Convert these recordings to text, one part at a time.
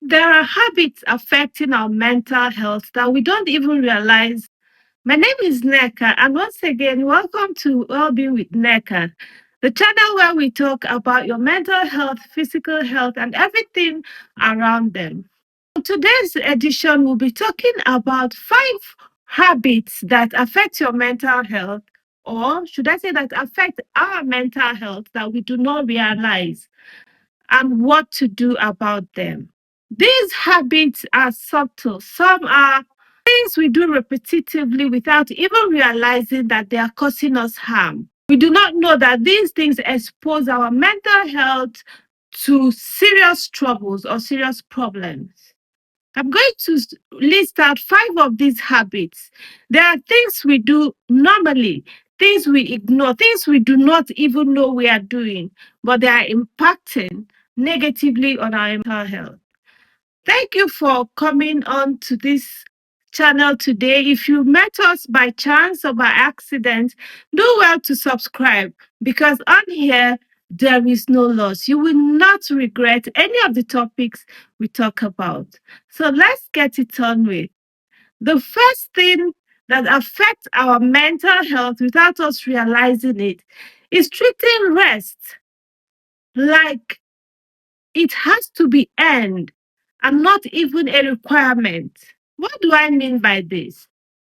There are habits affecting our mental health that we don't even realize. My name is Neka, and once again, welcome to Wellbeing with Neka, the channel where we talk about your mental health, physical health, and everything around them. On today's edition, we'll be talking about 5 habits that affect your mental health, or should I say that affect our mental health that we do not realize, and what to do about them. These habits are subtle. Some are things we do repetitively without even realizing that they are causing us harm. We do not know that these things expose our mental health to serious troubles or serious problems. I'm going to list out 5 of these habits. There are things we do normally, things we ignore, things we do not even know we are doing, but they are impacting negatively on our mental health. Thank you for coming on to this channel today. If you met us by chance or by accident, do well to subscribe because on here, there is no loss. You will not regret any of the topics we talk about. So let's get it on with. The first thing that affects our mental health without us realizing it is treating rest like it has to be earned and not even a requirement. What do I mean by this?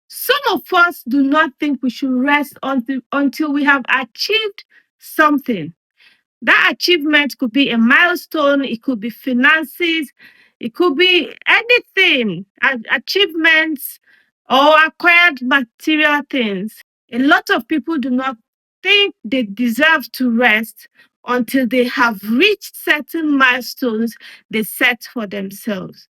Some of us do not think we should rest until we have achieved something. That achievement could be a milestone, it could be finances, it could be anything, achievements or acquired material things. A lot of people do not think they deserve to rest until they have reached certain milestones they set for themselves.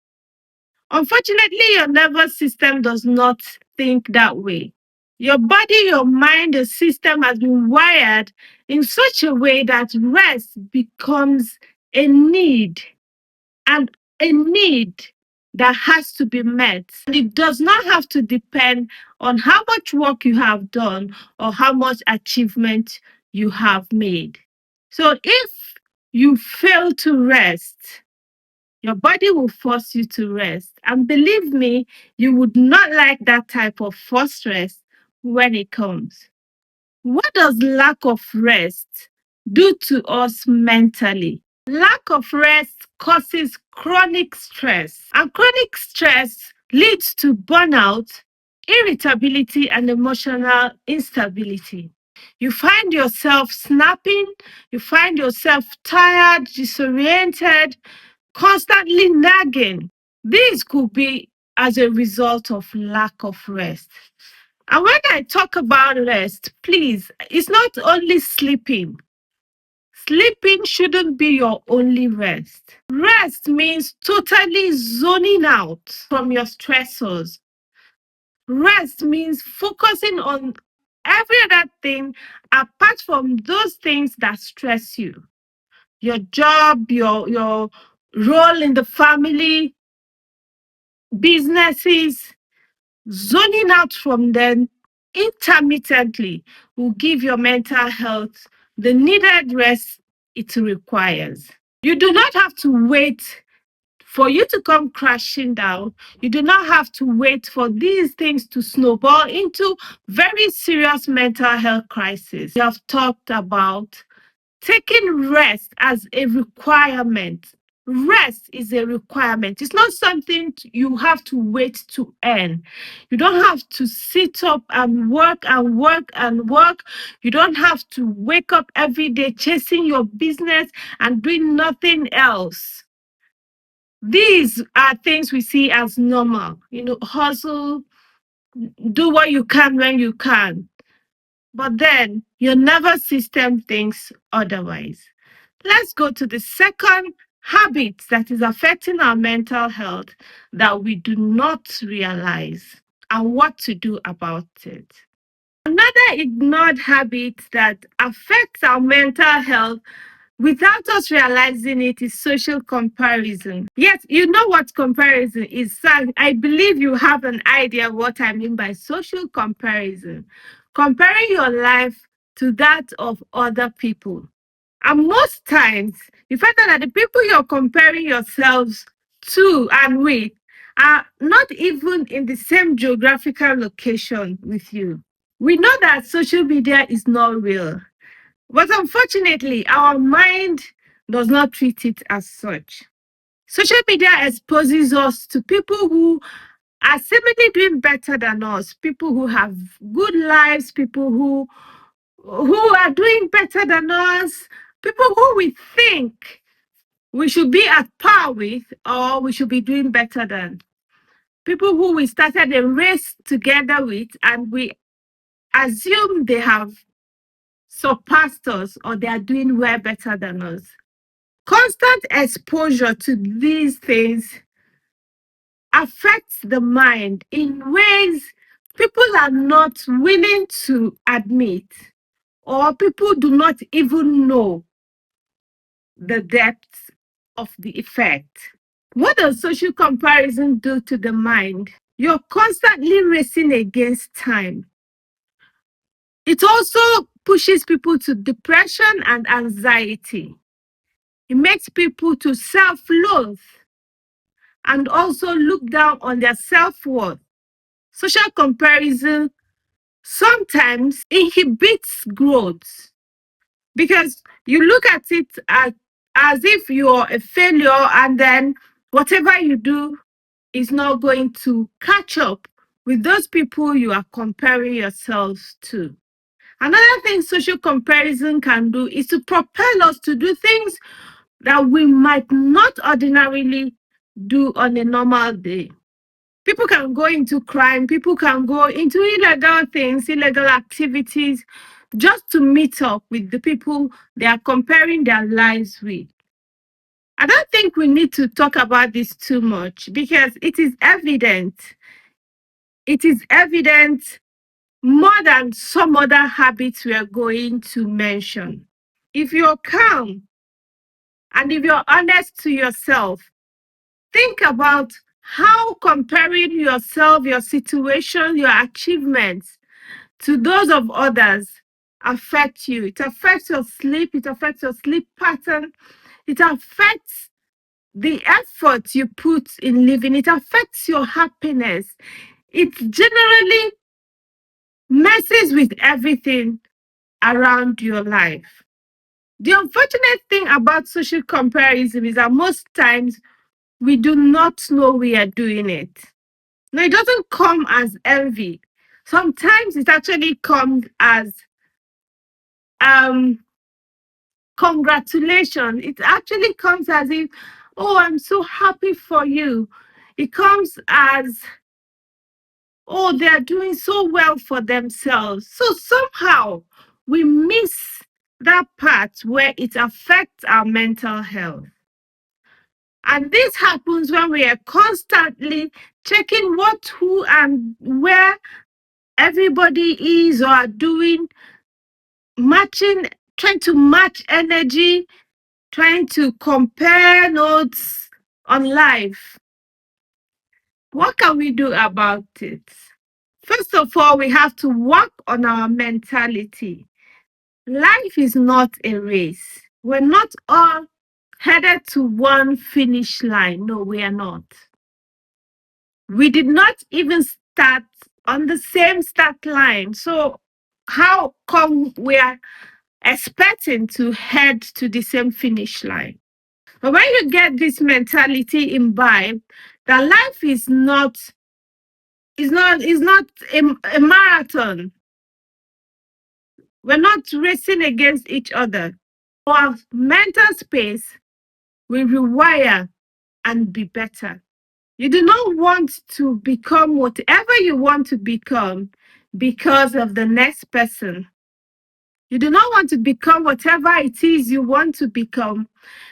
Unfortunately, your nervous system does not think that way. Your body, your mind, the system has been wired in such a way that rest becomes a need and a need that has to be met. And it does not have to depend on how much work you have done or how much achievement you have made. So if you fail to rest, your body will force you to rest. And believe me, you would not like that type of forced rest when it comes. What does lack of rest do to us mentally? Lack of rest causes chronic stress, and chronic stress leads to burnout, irritability, and emotional instability. You find yourself snapping, you find yourself tired, disoriented, constantly nagging. This could be as a result of lack of rest. And when I talk about rest, please, it's not only sleeping. Sleeping shouldn't be your only rest. Rest means totally zoning out from your stressors. Rest means focusing on every other thing apart from those things that stress you. Your job, your role in the family, businesses, zoning out from them intermittently will give your mental health the needed rest it requires. You do not have to wait for you to come crashing down. You do not have to wait for these things to snowball into very serious mental health crisis. We have talked about taking rest as a requirement. Rest is a requirement. It's not something you have to wait to earn. You don't have to sit up and work and work and work. You don't have to wake up every day chasing your business and doing nothing else. These are things we see as normal. Hustle, do what you can when you can. But then your nervous system thinks otherwise. Let's go to the second habit that is affecting our mental health that we do not realize and what to do about it. Another ignored habit that affects our mental health without us realizing it is social comparison. Yes, you know what comparison is. So I believe you have an idea of what I mean by social comparison. Comparing your life to that of other people. And most times, you find out that the people you're comparing yourselves too and we are not even in the same geographical location with you. We know that social media is not real, but unfortunately, our mind does not treat it as such. Social media exposes us to people who are seemingly doing better than us, people who have good lives, people who are doing better than us, people who we think we should be at par with or we should be doing better than. People who we started a race together with and we assume they have surpassed us or they are doing way better than us. Constant exposure to these things affects the mind in ways people are not willing to admit, or people do not even know the depth of the effect. What does social comparison do to the mind? You're constantly racing against time. It also pushes people to depression and anxiety. It makes people to self-loathe and also look down on their self-worth. Social comparison sometimes inhibits growth because you look at it as if you're a failure and then whatever you do is not going to catch up with those people you are comparing yourselves to. Another thing social comparison can do is to propel us to do things that we might not ordinarily do on a normal day. People can go into crime, people can go into illegal things, illegal activities, just to meet up with the people they are comparing their lives with. I don't think we need to talk about this too much because it is evident. It is evident more than some other habits we are going to mention. If you're calm and if you're honest to yourself, think about how comparing yourself, your situation, your achievements to those of others affect you. It affects your sleep, it affects your sleep pattern, it affects the effort you put in living, it affects your happiness. It generally messes with everything around your life. The unfortunate thing about social comparison is that most times we do not know we are doing it. No, it doesn't come as envy. Sometimes it actually comes as um congratulations. It actually comes as if, oh, I'm so happy for you. It comes as, oh, they're doing so well for themselves. So somehow we miss that part where it affects our mental health. And this happens when we are constantly checking what, who, and where everybody is or are doing, matching, trying to match energy, trying to compare notes on life. What can we do about it? First of all, we have to work on our mentality. Life is not a race. We're not all headed to one finish line. No, we are not. We did not even start on the same start line. So how come we are expecting to head to the same finish line? But when you get this mentality imbibed, that life is not a marathon. We're not racing against each other. Our mental space will rewire and be better. You do not want to become whatever you want to become because of the next person. You do not want to become whatever it is you want to become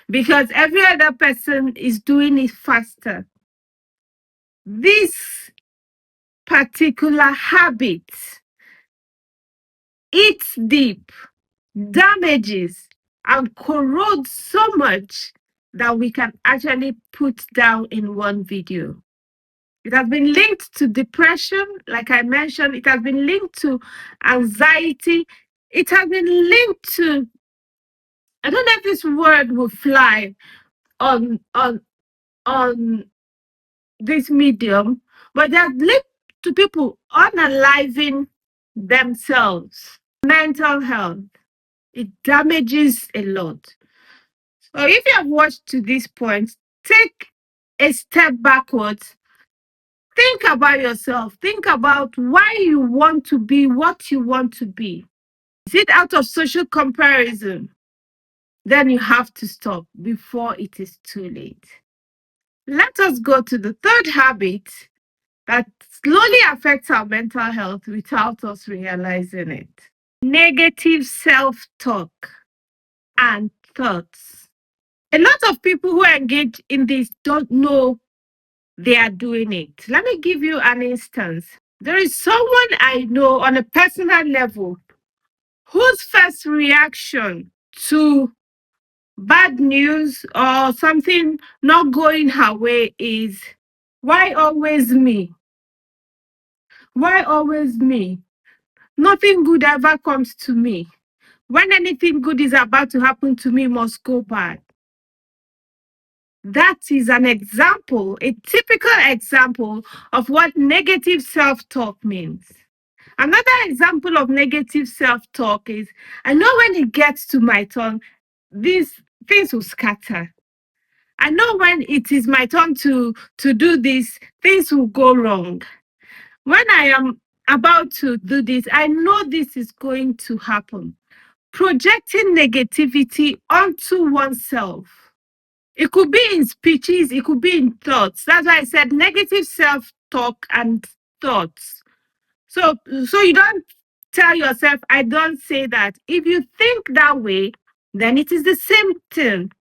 because every other person is doing it faster. This particular habit eats deep, damages, and corrodes so much that we can actually put down in one video. It has been linked to depression, like I mentioned. It has been linked to anxiety. It has been linked to, I don't know if this word will fly on on this medium, but they have led to people unaliving themselves. Mental health, it damages a lot. So if you have watched to this point, take a step backwards. Think about yourself. Think about why you want to be what you want to be. Is it out of social comparison? Then you have to stop before it is too late. Let us go to the third habit that slowly affects our mental health without us realizing it. Negative self talk and thoughts. A lot of people who engage in this don't know they are doing it. Let me give you an instance. There is someone I know on a personal level whose first reaction to bad news or something not going her way is, why always me? Why always me? Nothing good ever comes to me. When anything good is about to happen to me, must go bad. That is an example, a typical example of what negative self-talk means. Another example of negative self-talk is, I know when it gets to my turn, these things will scatter. I know when it is my turn to do this, things will go wrong. When I am about to do this, I know this is going to happen. Projecting negativity onto oneself. It could be in speeches, it could be in thoughts. That's why I said negative self-talk and thoughts. So you don't tell yourself, I don't say that. If you think that way, then it is the same thing.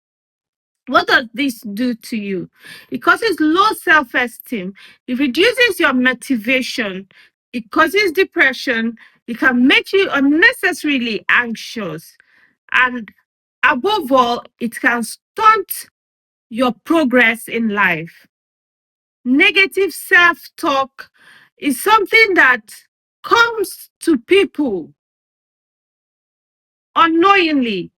What does this do to you? It causes low self-esteem. It reduces your motivation. It causes depression. It can make you unnecessarily anxious. And above all, it can stunt your progress in life. Negative self-talk is something that comes to people unknowingly.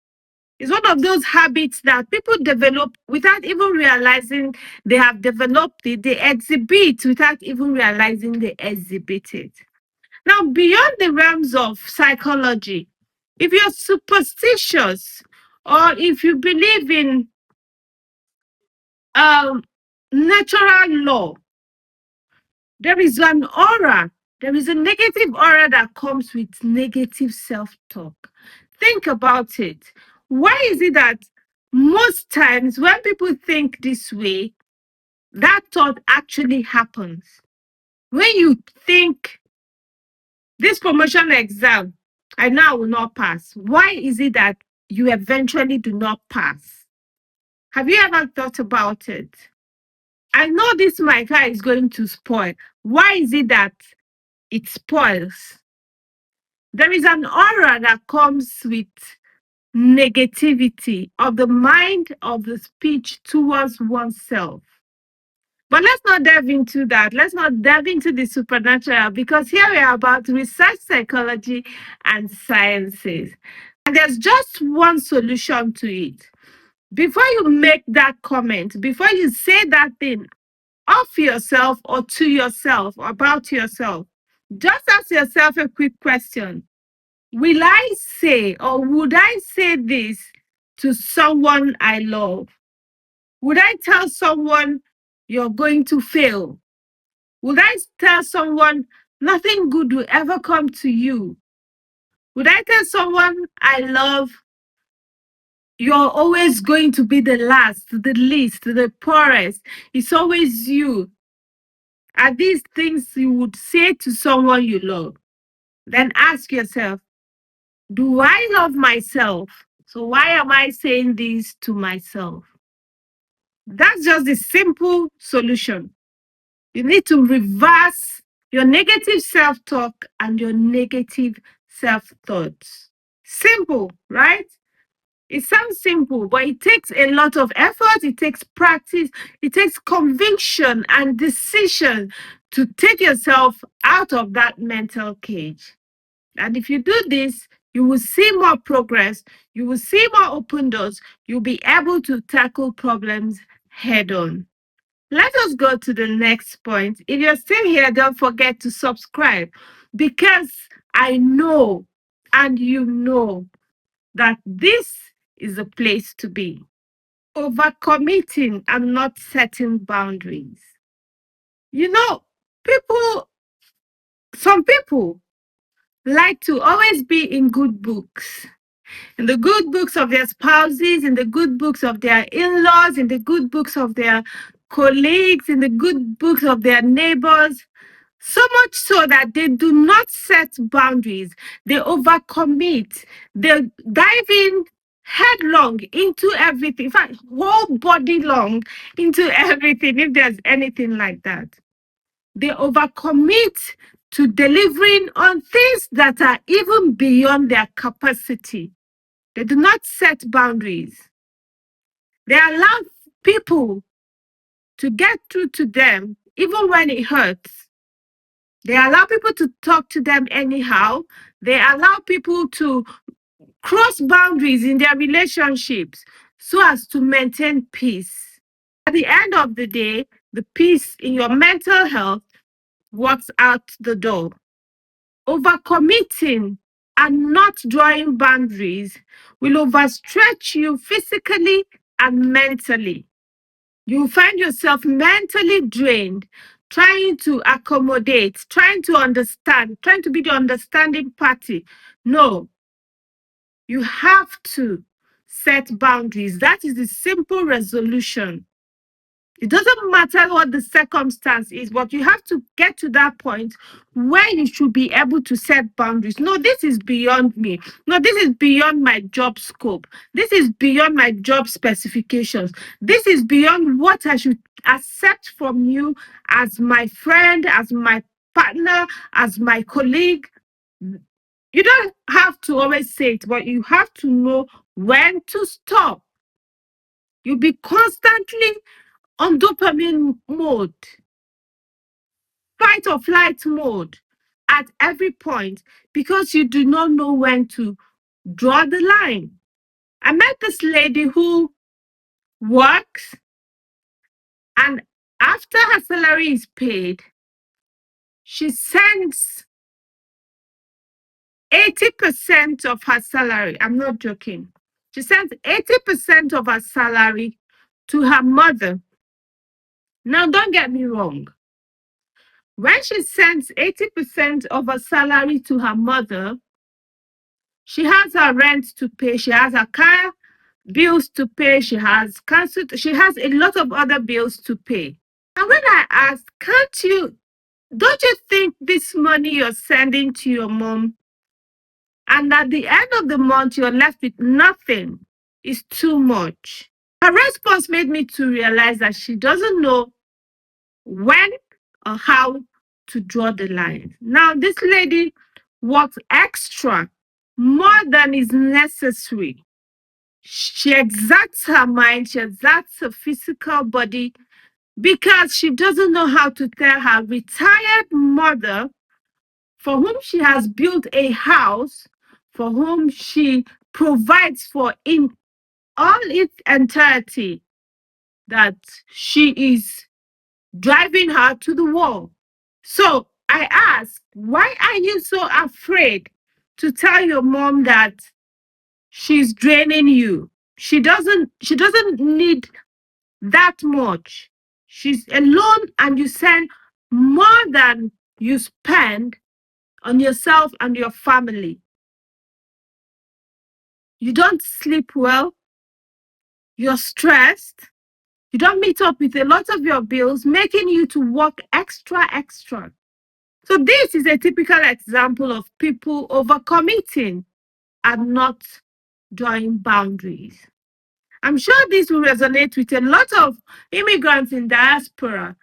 It's one of those habits that people develop without even realizing they have developed it. They exhibit without even realizing they exhibit it. Now, beyond the realms of psychology, if you're superstitious or if you believe in um, natural law, there is an aura, there is a negative aura that comes with negative self talk. Think about it. Why is it that most times when people think this way, that thought actually happens? When you think this promotion exam, I know I will not pass, why is it that you eventually do not pass? Have you ever thought about it? I know this my car is going to spoil. Why is it that it spoils? There is an aura that comes with negativity of the mind, of the speech towards oneself. But let's not delve into that. Let's not delve into the supernatural, because here we are about research psychology and sciences. And there's just one solution to it. Before you make that comment, before you say that thing of yourself or to yourself, or about yourself, just ask yourself a quick question. Will I say, or would I say this to someone I love? Would I tell someone you're going to fail? Would I tell someone nothing good will ever come to you? Would I tell someone I love you're always going to be the last, the least, the poorest? It's always you. Are these things you would say to someone you love? Then ask yourself, do I love myself? So why am I saying this to myself? That's just the simple solution. You need to reverse your negative self-talk and your negative self-thoughts. Simple, right? It sounds simple, but it takes a lot of effort. It takes practice. It takes conviction and decision to take yourself out of that mental cage. And if you do this, you will see more progress. You will see more open doors. You'll be able to tackle problems head on. Let us go to the next point. If you're still here, don't forget to subscribe, because I know and you know that this is a place to be. Overcommitting and not setting boundaries. You know, people, some people like to always be in good books, in the good books of their spouses, in the good books of their in-laws, in the good books of their colleagues, in the good books of their neighbors. So much so that they do not set boundaries. They overcommit. They dive in headlong into everything. In fact, whole body long into everything, if there's anything like that. They overcommit to delivering on things that are even beyond their capacity. They do not set boundaries. They allow people to get through to them even when it hurts. They allow people to talk to them anyhow. They allow people to cross boundaries in their relationships so as to maintain peace. At the end of the day, the peace in your mental health walks out the door. Overcommitting and not drawing boundaries will overstretch you physically and mentally. You find yourself mentally drained, trying to accommodate, trying to understand, trying to be the understanding party. No, you have to set boundaries. That is the simple resolution. It doesn't matter what the circumstance is, but you have to get to that point where you should be able to set boundaries. No, this is beyond me. No, this is beyond my job scope. This is beyond my job specifications. This is beyond what I should accept from you as my friend, as my partner, as my colleague. You don't have to always say it, but you have to know when to stop. You'll be constantly on dopamine mode, fight or flight mode at every point, because you do not know when to draw the line. I met this lady who works, and after her salary is paid, she sends 80% of her salary. I'm not joking. She sends 80% of her salary to her mother. Now, don't get me wrong. When she sends 80% of her salary to her mother, she has her rent to pay, she has her car bills to pay, she has a lot of other bills to pay. And when I asked, don't you think this money you're sending to your mom, and at the end of the month you're left with nothing, is too much? Her response made me to realize that she doesn't know when or how to draw the line. Now, this lady works extra, more than is necessary. She exerts her mind, she exerts her physical body, because she doesn't know how to tell her retired mother, for whom she has built a house, for whom she provides for in all its entirety, that she is driving her to the wall. So I asked, why are you so afraid to tell your mom that she's draining you? She doesn't need that much. She's alone, and you send more than you spend on yourself and your family. You don't sleep well. You're stressed. You don't meet up with a lot of your bills, making you to work extra. So this is a typical example of people overcommitting and not drawing boundaries. I'm sure this will resonate with a lot of immigrants in diaspora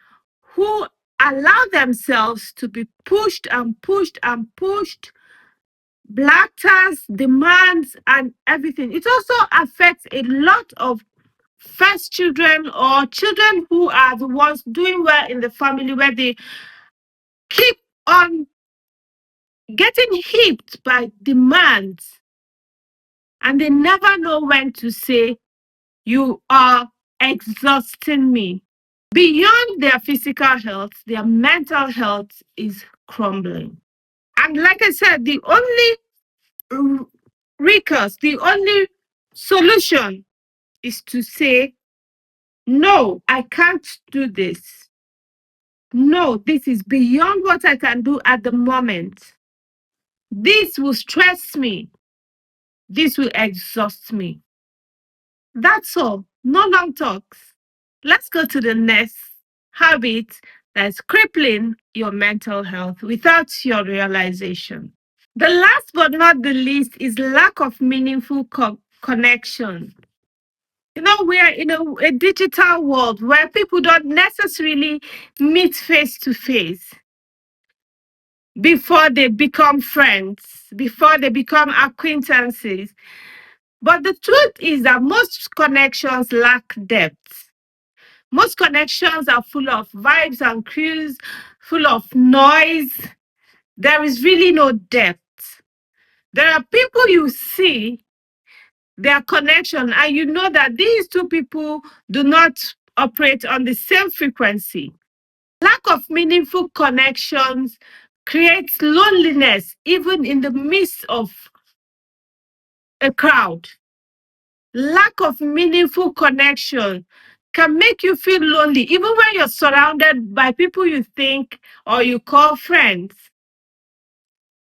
who allow themselves to be pushed and pushed and pushed, black tax, demands, and everything. It also affects a lot of first children or children who are the ones doing well in the family, where they keep on getting hit by demands, and they never know when to say, you are exhausting me. Beyond their physical health, their mental health is crumbling. And like I said, the only recourse, the only solution is to say, no, I can't do this. No, this is beyond what I can do at the moment. This will stress me. This will exhaust me. That's all. No long talks. Let's go to the next habit that's crippling your mental health without your realization. The last but not the least is lack of meaningful connection. You know, we are in a digital world where people don't necessarily meet face to face before they become friends, before they become acquaintances. But the truth is that most connections lack depth. Most connections are full of vibes and cues, full of noise. There is really no depth. There are people you see, their connection, and you know that these two people do not operate on the same frequency. Lack of meaningful connections creates loneliness, even in the midst of a crowd. Lack of meaningful connection can make you feel lonely, even when you're surrounded by people you think or you call friends.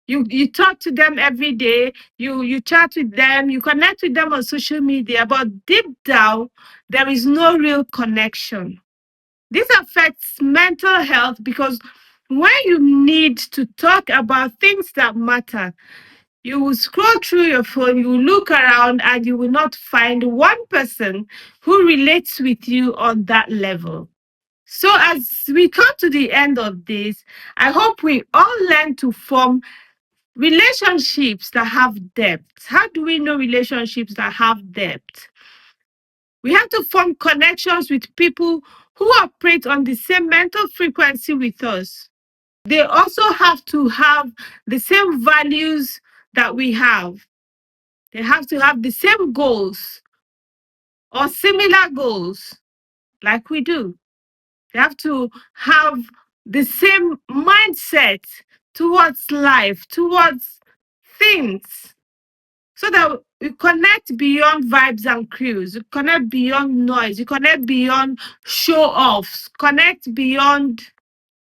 You talk to them every day, you chat with them, you connect with them on social media, but deep down, there is no real connection. This affects mental health because when you need to talk about things that matter, you will scroll through your phone, you will look around, and you will not find one person who relates with you on that level. So, as we come to the end of this, I hope we all learn to form relationships that have depth. How do we know relationships that have depth? We have to form connections with people who operate on the same mental frequency with us. They also have to have the same values that we have. They have to have the same goals or similar goals like we do. They have to have the same mindset towards life, towards things, so that you connect beyond vibes and crews, you connect beyond noise, you connect beyond show offs, connect beyond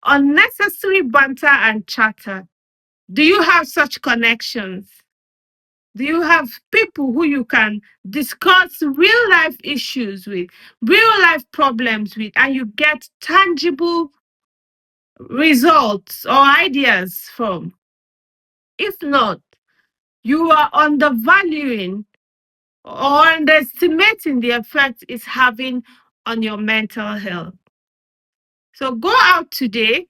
unnecessary banter and chatter. Do you have such connections? Do you have people who you can discuss real life issues with, real life problems with, and you get tangible results or ideas from? If not, you are undervaluing or underestimating the effect it's having on your mental health. So go out today,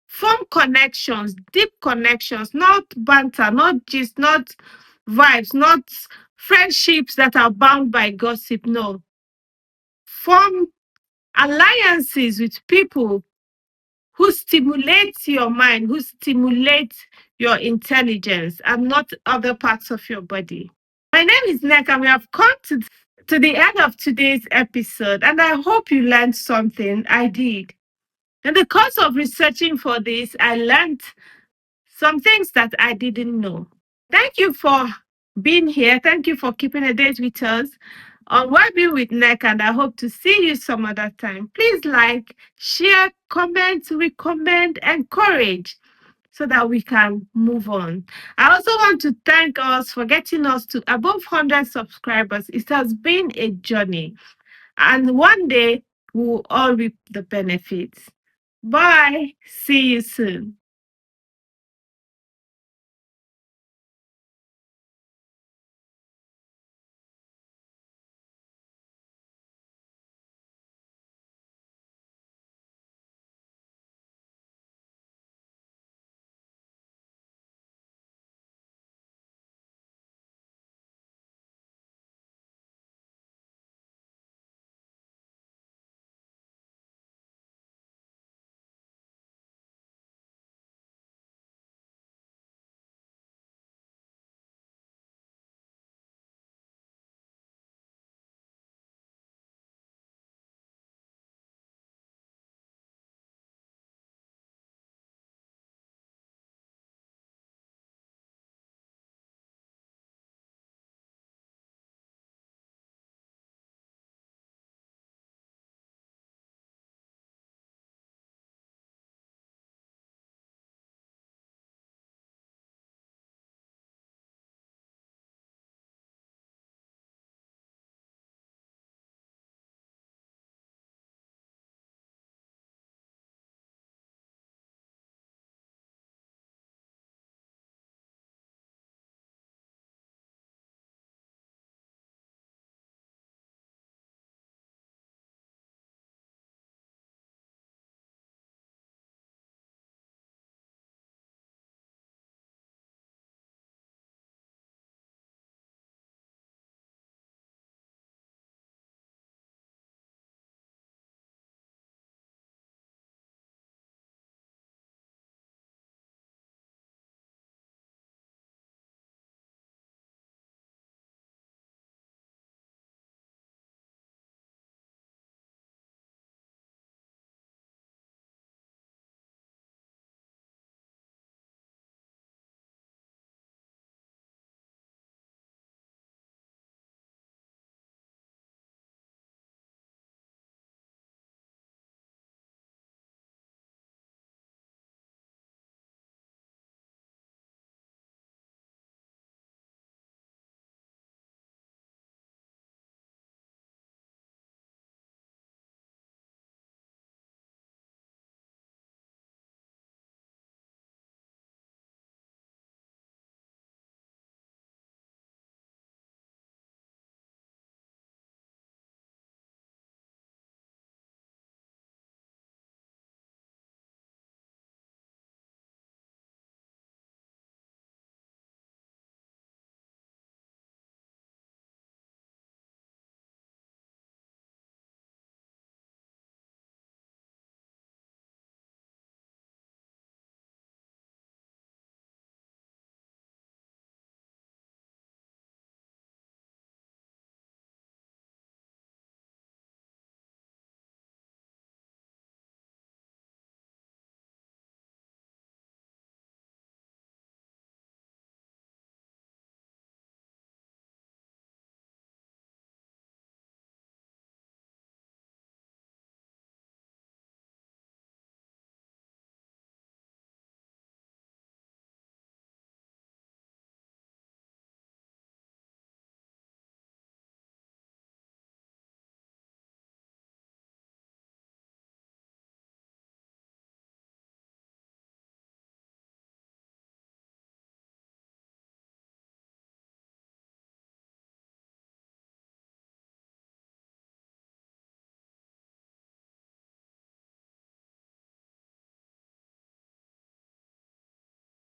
form connections, deep connections, not banter, not just, not vibes, not friendships that are bound by gossip. No. Form alliances with people who stimulate your mind, who stimulate your intelligence, and not other parts of your body. My name is Nek, and we have come to the end of today's episode, and I hope you learned something. I did. In the course of researching for this, I learned some things that I didn't know. Thank you for being here. Thank you for keeping a date with us on Wellbeing with Nek, and I hope to see you some other time. Please like, share, comment, recommend, encourage, so that we can move on. I also want to thank us for getting us to above 100 subscribers. It has been a journey, and one day we'll all reap the benefits. Bye. See you soon.